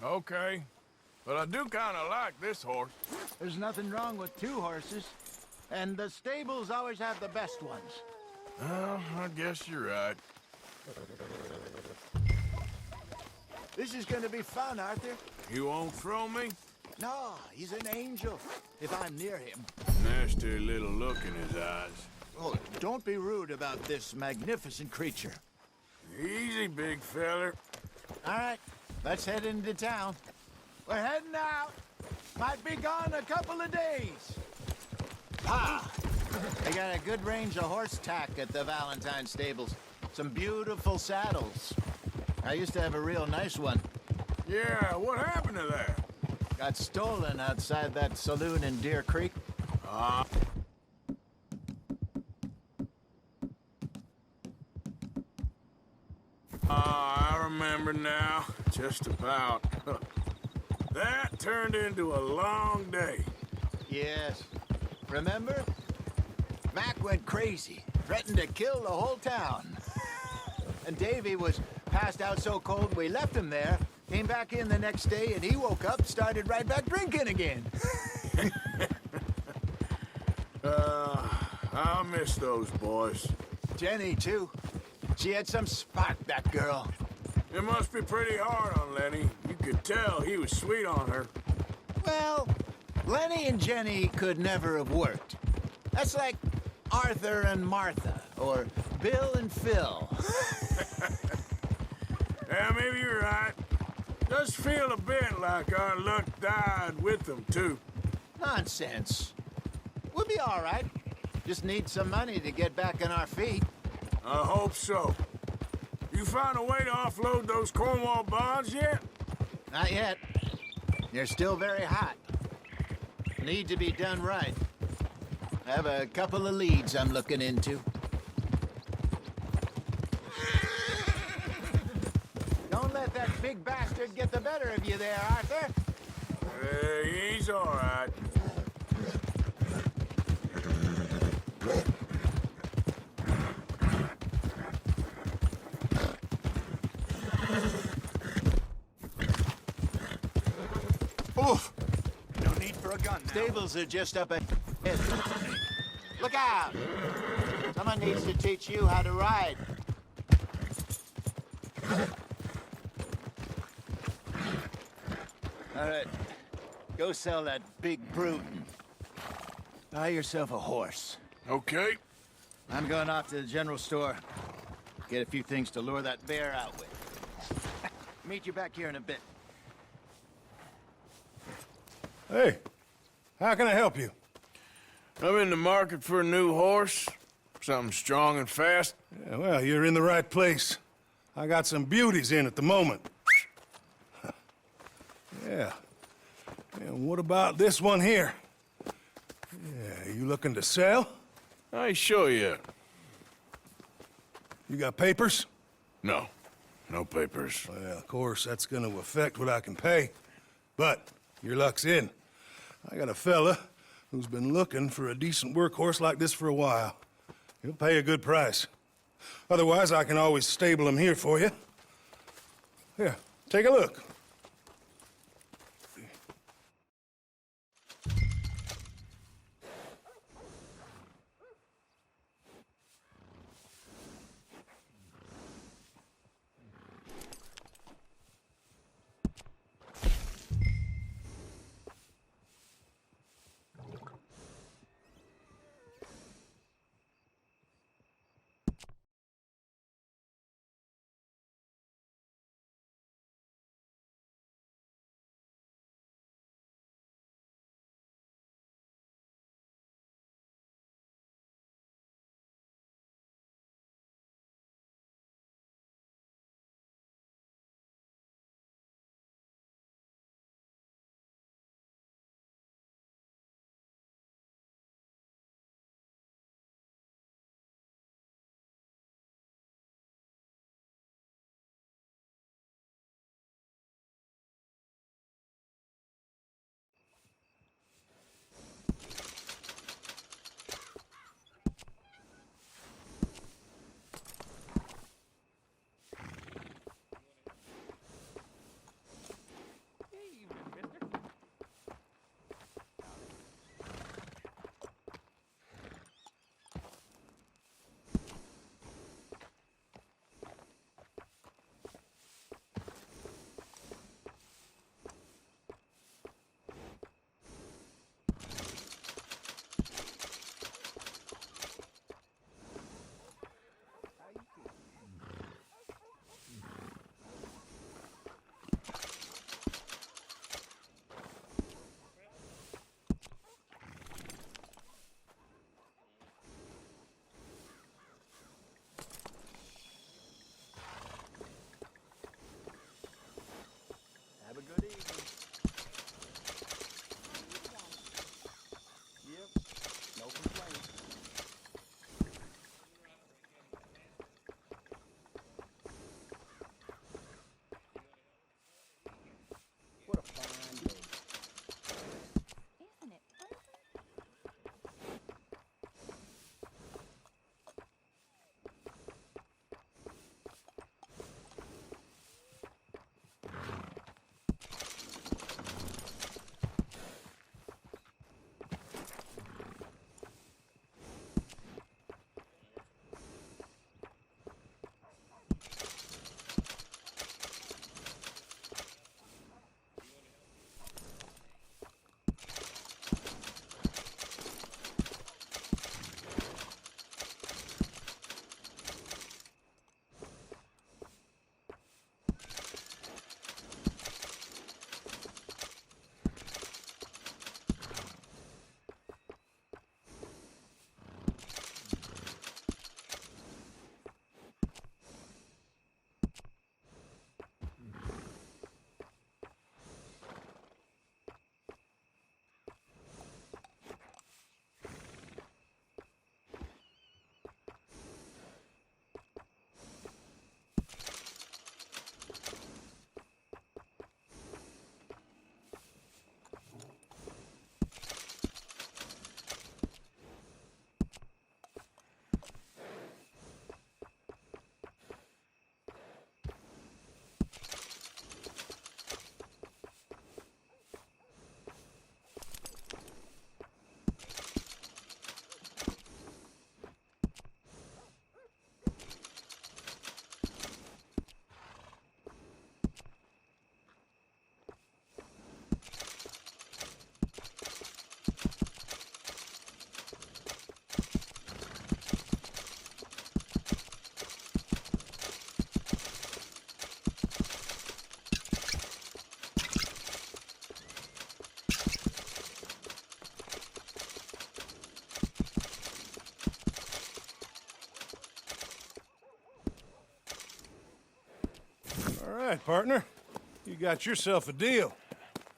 Okay. But I do kind of like this horse. There's nothing wrong with two horses. And the stables always have the best ones. Well, I guess you're right. This is gonna be fun, Arthur. You won't throw me? No, he's an angel, if I'm near him. Nasty little look in his eyes. Oh, don't be rude about this magnificent creature. Easy, big feller. All right, let's head into town. We're heading out. Might be gone a couple of days. Ha! They got a good range of horse tack at the Valentine stables. Some beautiful saddles. I used to have a real nice one. Yeah, what happened to that? Got stolen outside that saloon in Deer Creek. I remember now. Just about. That turned into a long day. Yes. Remember? Mac went crazy, threatened to kill the whole town. And Davy was passed out so cold we left him there, came back in the next day, and he woke up, started right back drinking again. I miss those boys. Jenny, too. She had some spark, that girl. It must be pretty hard on Lenny. You could tell he was sweet on her. Well, Lenny and Jenny could never have worked. That's like Arthur and Martha, or Bill and Phil. Yeah, maybe you're right. Does feel a bit like our luck died with them, too. Nonsense. We'll be all right. Just need some money to get back on our feet. I hope so. You found a way to offload those Cornwall bonds yet? Not yet. They're still very hot. Need to be done right. I have a couple of leads I'm looking into. Don't let that big bastard get the better of you there, Arthur. He's all right. Oof! No need for a gun now. Stables are just up ahead. Look out! Someone needs to teach you how to ride. All right, go sell that big brute. Buy yourself a horse. Okay. I'm going off to the general store. Get a few things to lure that bear out with. Meet you back here in a bit. Hey, how can I help you? I'm in the market for a new horse. Something strong and fast. Yeah, well, you're in the right place. I got some beauties in at the moment. Yeah. And what about this one here? Yeah, you looking to sell? I show you. You got papers? No. No papers. Well, of course, that's gonna affect what I can pay. But your luck's in. I got a fella who's been looking for a decent workhorse like this for a while. He'll pay a good price. Otherwise, I can always stable him here for you. Here, take a look. right, partner. You got yourself a deal.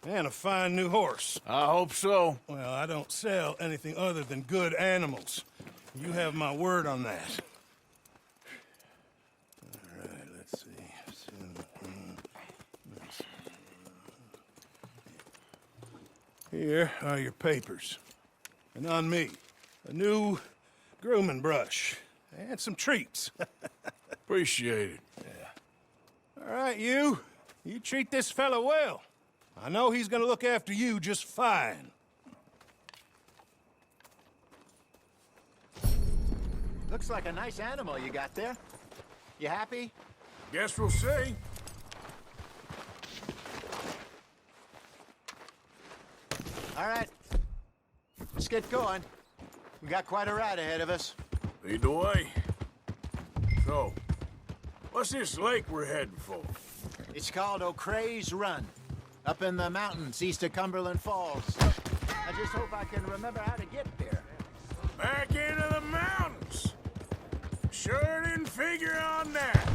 And a fine new horse. I hope so. Well, I don't sell anything other than good animals. You have my word on that. All right, let's see. Here are your papers. And on me, a new grooming brush. And some treats. Appreciate it. All right, you treat this fella well. I know he's gonna look after you just fine. Looks like a nice animal you got there. You happy? Guess we'll see. All right. Let's get going. We got quite a ride ahead of us. Lead the way. So, what's this lake we're heading for? It's called O'Creagh's Run, up in the mountains east of Cumberland Falls. I just hope I can remember how to get there. Back into the mountains. Sure didn't figure on that.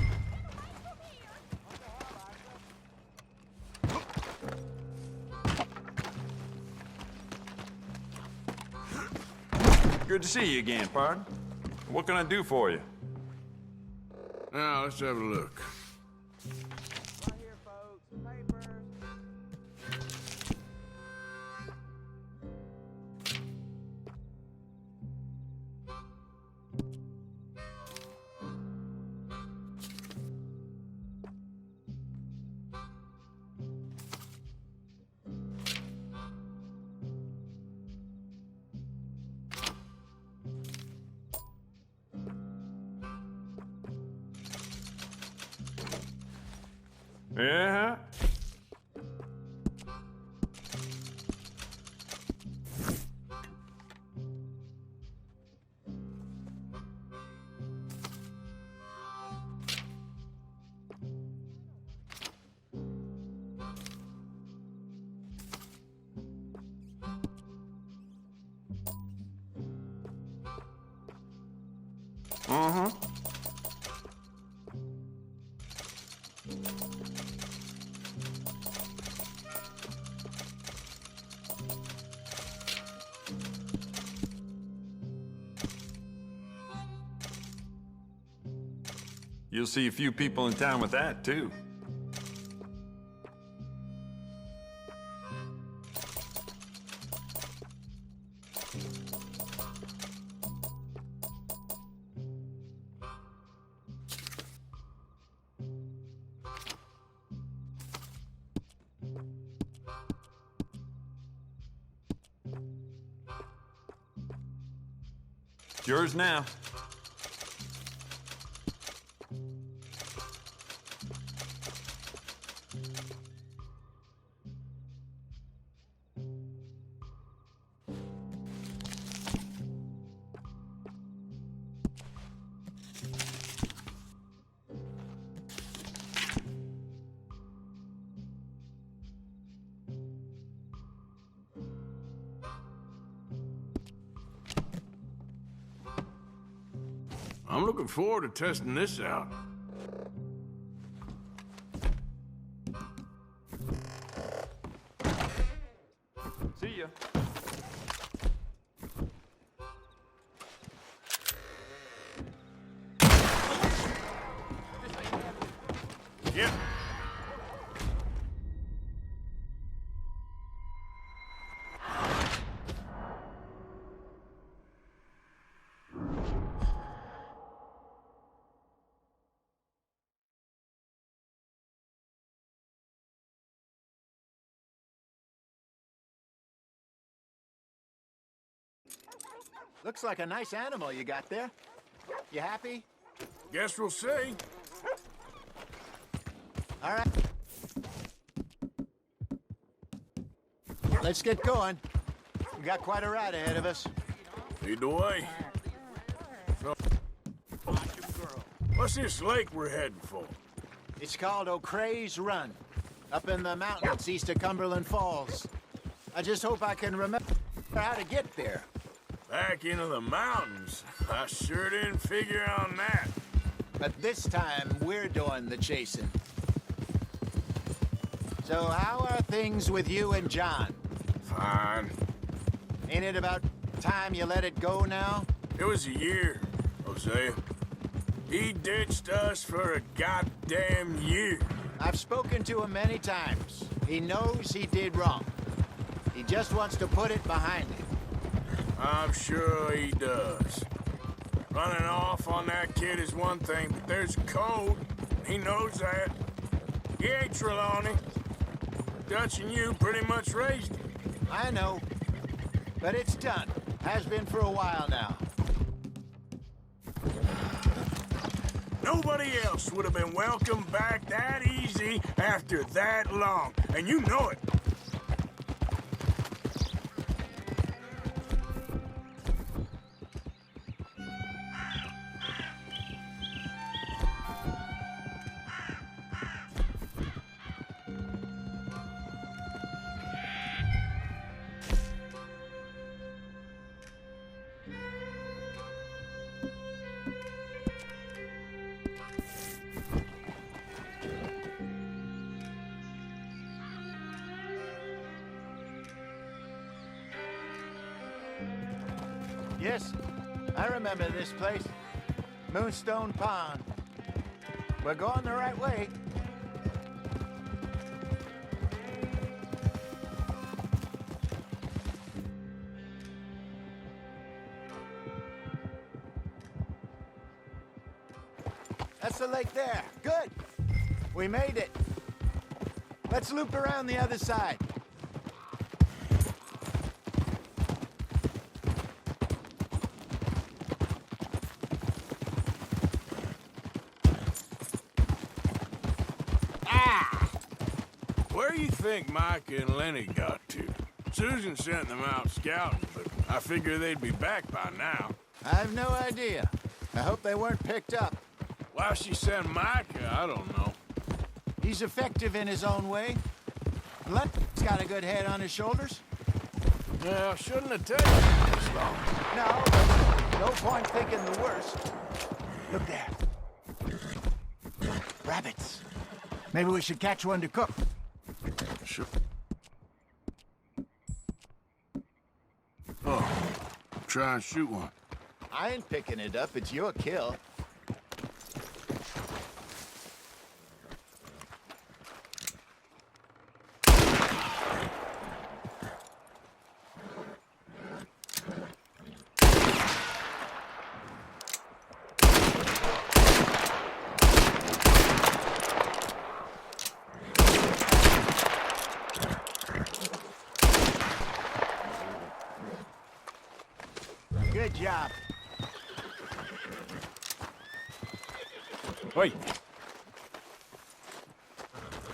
Good to see you again, pard. What can I do for you? Now, let's have a look. Right here, folks. Papers. Yeah? Uh-huh. You'll see a few people in town with that, too. It's yours now. I'm looking forward to testing this out. See ya. Yep. Looks like a nice animal you got there. You happy? Guess we'll see. All right. Let's get going. We got quite a ride ahead of us. Lead the way. So, what's this lake we're heading for? It's called O'Creagh's Run, up in the mountains east of Cumberland Falls. I just hope I can remember how to get there. Back into the mountains. I sure didn't figure on that. But this time, we're doing the chasing. So how are things with you and John? Fine. Ain't it about time you let it go now? It was a year, Hosea. He ditched us for a goddamn year. I've spoken to him many times. He knows he did wrong. He just wants to put it behind him. I'm sure he does. Running off on that kid is one thing, but there's a code. He knows that. He ain't Trelawney. Dutch and you pretty much raised him. I know. But it's done. Has been for a while now. Nobody else would have been welcomed back that easy after that long, and you know it. Yes, I remember this place. Moonstone Pond. We're going the right way. That's the lake there. Good. We made it. Let's loop around the other side. Where do you think Mike and Lenny got to? Susan sent them out scouting, but I figure they'd be back by now. I've no idea. I hope they weren't picked up. Why she sent Micah, I don't know. He's effective in his own way. Lenny's got a good head on his shoulders. Well, shouldn't have taken this long. No, but no point thinking the worst. Look there. Rabbits. Maybe we should catch one to cook. Sure. Oh, try and shoot one. I ain't picking it up. It's your kill. Good job. Wait.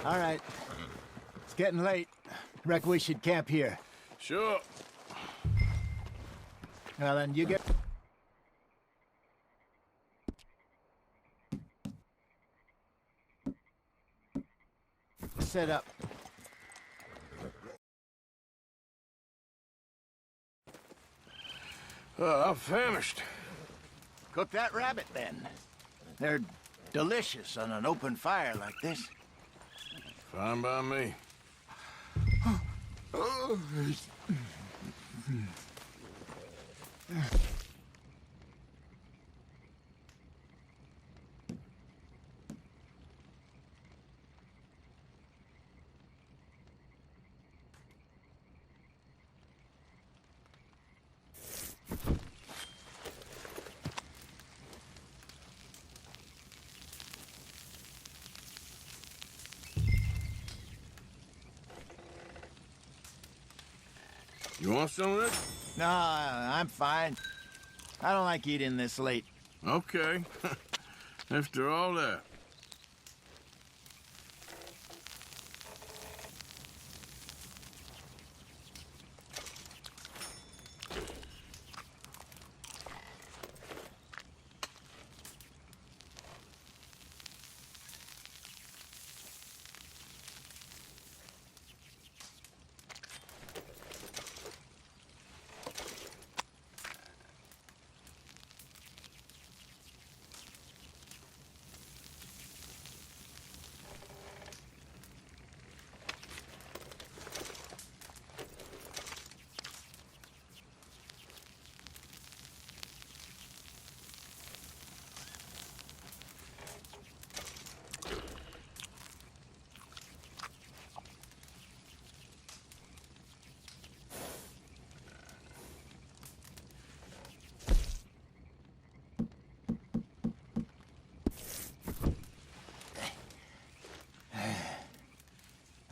All right. It's getting late. Reckon we should camp here. Sure. Well, then you get... set up. I'm famished. Cook that rabbit, then. They're delicious on an open fire like this. Fine by me. You want some of this? No, I'm fine. I don't like eating this late. Okay. After all that.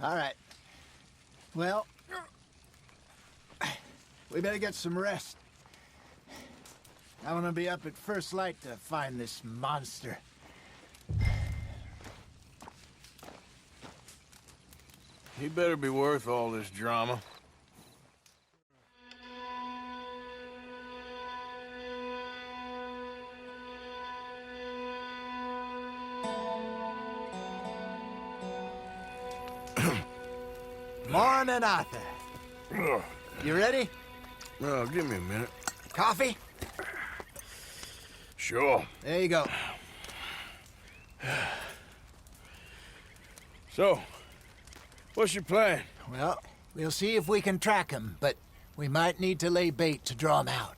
All right. Well, we better get some rest. I want to be up at first light to find this monster. He better be worth all this drama. Morning, Arthur. You ready? Well, give me a minute. Coffee? Sure. There you go. So, what's your plan? Well, we'll see if we can track him, but we might need to lay bait to draw him out.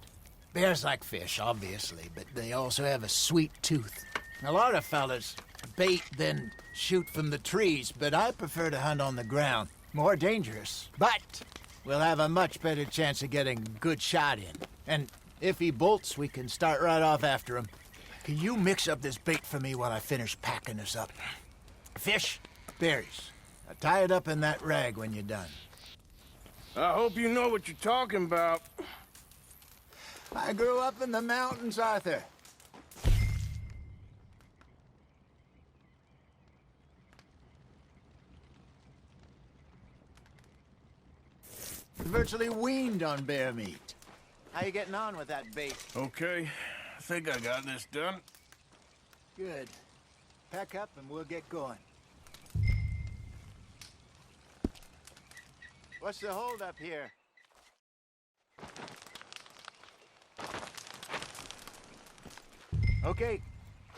Bears like fish, obviously, but they also have a sweet tooth. A lot of fellas bait, then shoot from the trees, but I prefer to hunt on the ground. More dangerous, but we'll have a much better chance of getting a good shot in. And if he bolts, we can start right off after him. Can you mix up this bait for me while I finish packing this up? Fish, berries. Now tie it up in that rag when you're done. I hope you know what you're talking about. I grew up in the mountains, Arthur. Virtually weaned on bear meat. How you getting on with that bait? Okay, I think I got this done. Good. Pack up and we'll get going. What's the hold up here? Okay,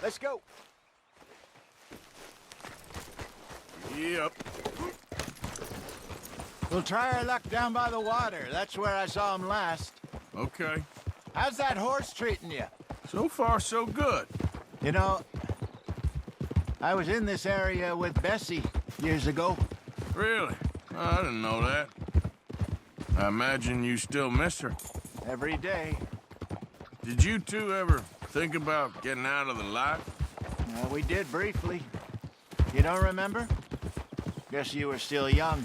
let's go. Yep. We'll try our luck down by the water. That's where I saw him last. Okay. How's that horse treating you? So far, so good. You know, I was in this area with Bessie years ago. Really? I didn't know that. I imagine you still miss her. Every day. Did you two ever think about getting out of the life? We did briefly. You don't remember? Guess you were still young.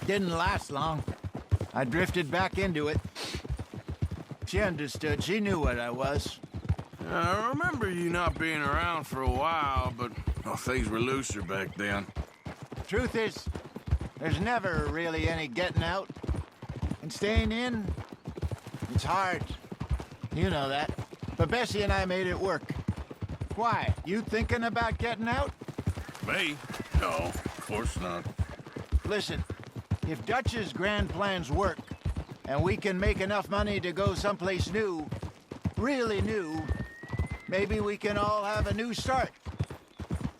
Didn't last long. I drifted back into it. She understood. She knew what I was. I remember you not being around for a while, but things were looser back then. Truth is, there's never really any getting out. And staying in, it's hard. You know that. But Bessie and I made it work. Why? You thinking about getting out? Me? No, of course not. Listen, if Dutch's grand plans work, and we can make enough money to go someplace new, really new, maybe we can all have a new start.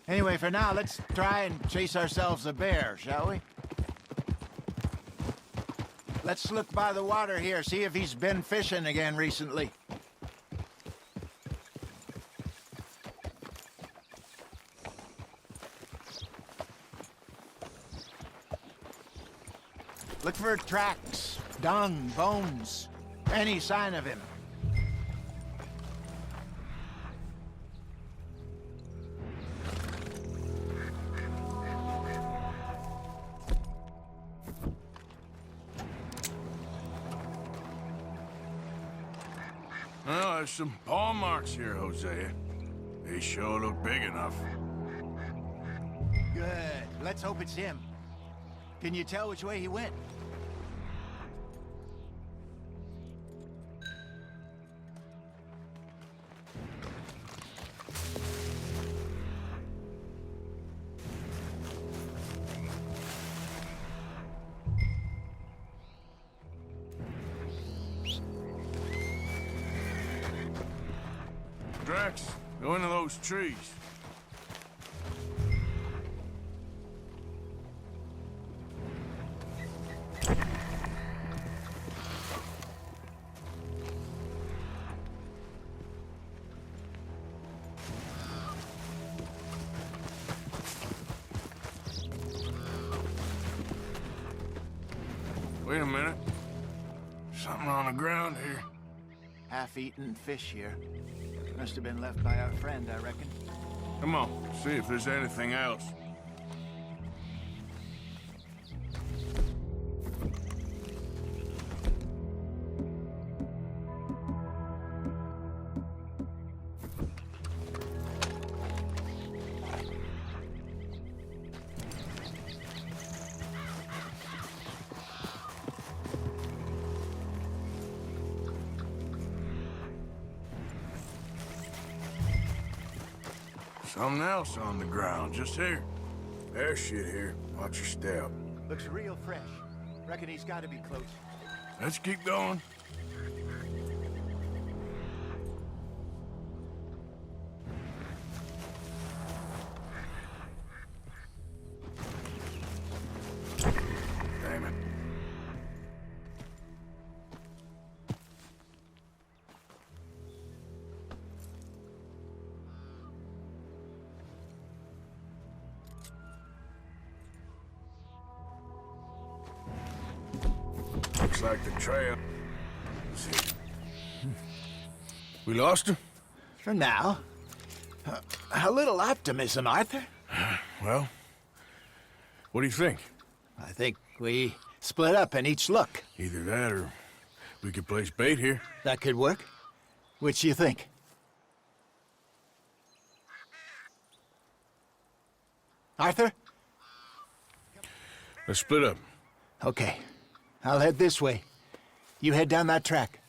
Anyway, for now, let's try and chase ourselves a bear, shall we? Let's look by the water here, see if he's been fishing again recently. Look for tracks, dung, bones, any sign of him. Well, there's some paw marks here, Hosea. They sure look big enough. Good. Let's hope it's him. Can you tell which way he went? Drax, go into those trees. Wait a minute. Something on the ground here. Half-eaten fish here. Must have been left by our friend, I reckon. Come on, see if there's anything else. Something else on the ground, just here. There's shit here. Watch your step. Looks real fresh. Reckon he's got to be close. Let's keep going. Damn it. Looks like the trail. Let's see. We lost him? For now. A little optimism, Arthur. Well, what do you think? I think we split up and each look. Either that or we could place bait here. That could work. Which you think? Arthur? Let's split up. Okay. I'll head this way. You head down that track.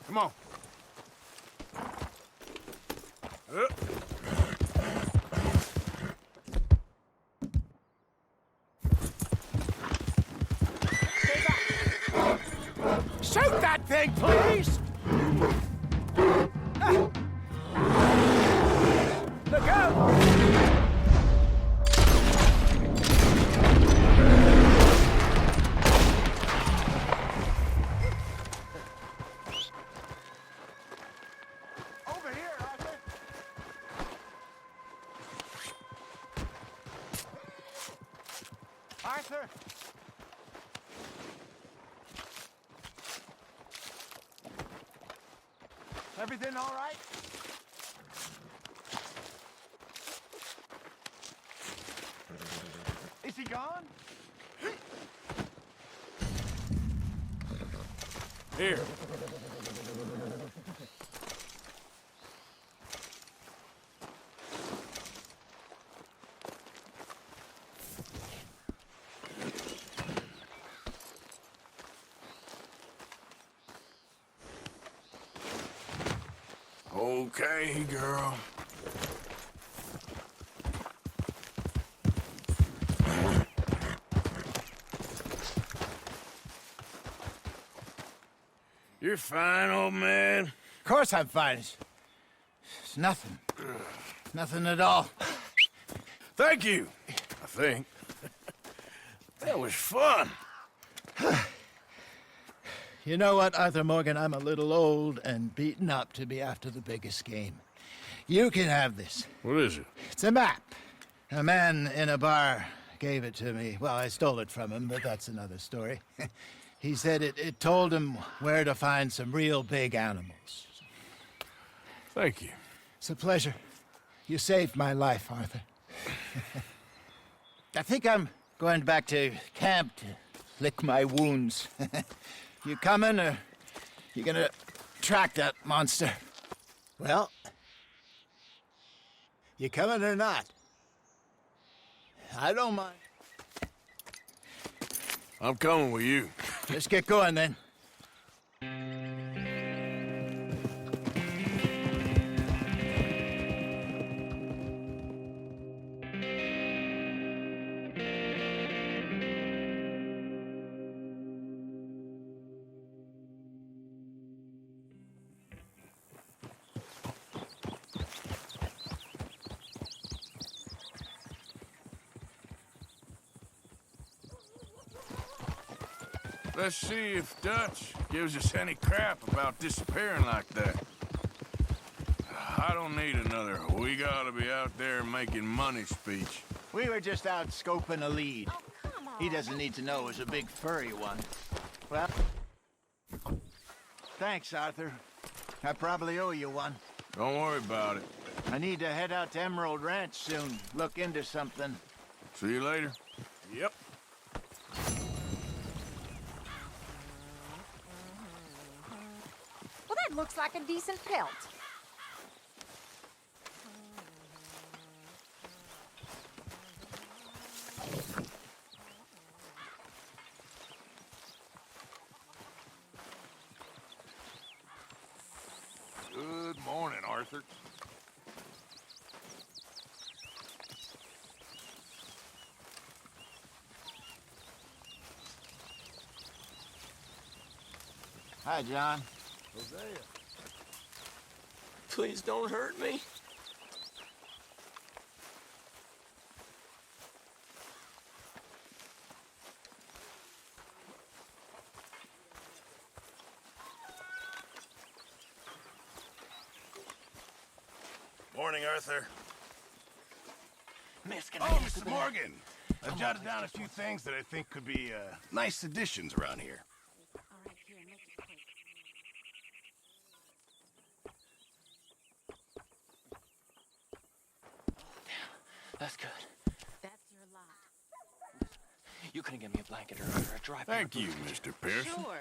Come on. Shoot that thing, please! Look out! Over here, Arthur! Arthur! Everything all right? Is he gone? Here. Okay, girl. You're fine, old man. Of course I'm fine. It's nothing. Nothing at all. Thank you, I think. That was fun. You know what, Arthur Morgan? I'm a little old and beaten up to be after the biggest game. You can have this. What is it? It's a map. A man in a bar gave it to me. Well, I stole it from him, but that's another story. He said it told him where to find some real big animals. Thank you. It's a pleasure. You saved my life, Arthur. I think I'm going back to camp to lick my wounds. You coming, or you gonna track that monster? Well, you coming or not? I don't mind. I'm coming with you. Let's get going, then. Let's see if Dutch gives us any crap about disappearing like that. I don't need another "we gotta be out there making money" speech. We were just out scoping a lead. Oh, come on. He doesn't need to know it was a big furry one. Well, thanks, Arthur. I probably owe you one. Don't worry about it. I need to head out to Emerald Ranch soon. Look into something. See you later. Yep. Well, that looks like a decent pelt. Good morning, Arthur. Hi, John. Please don't hurt me. Morning, Arthur. Miss, can Oh, I get Mr. to the- Morgan. I've jotted down a few things that I think could be nice additions around here. All right, here, make it quick. That's good. That's your lot. You couldn't give me a blanket or a dry Thank you, paper. Mr. Pearson. Sure.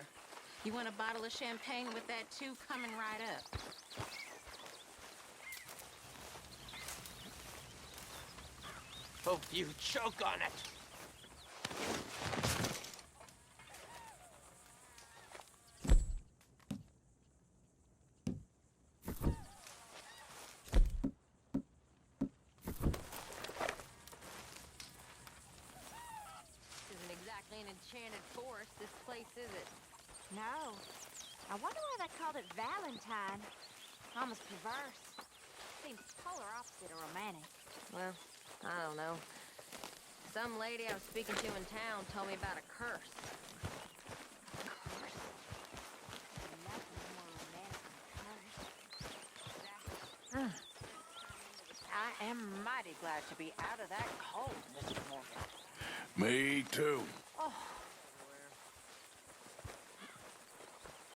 You want a bottle of champagne with that too? Coming right up. Oh, you choke on it. Isn't exactly an enchanted forest, this place, is it? No. I wonder why they called it Valentine. Almost perverse. Seems polar opposite of romantic. Well, I don't know. Some lady I was speaking to in town told me about a curse. Curse? Nothing more romantic than a curse. I am mighty glad to be out of that cold, Mr. Morgan. Me too. Oh,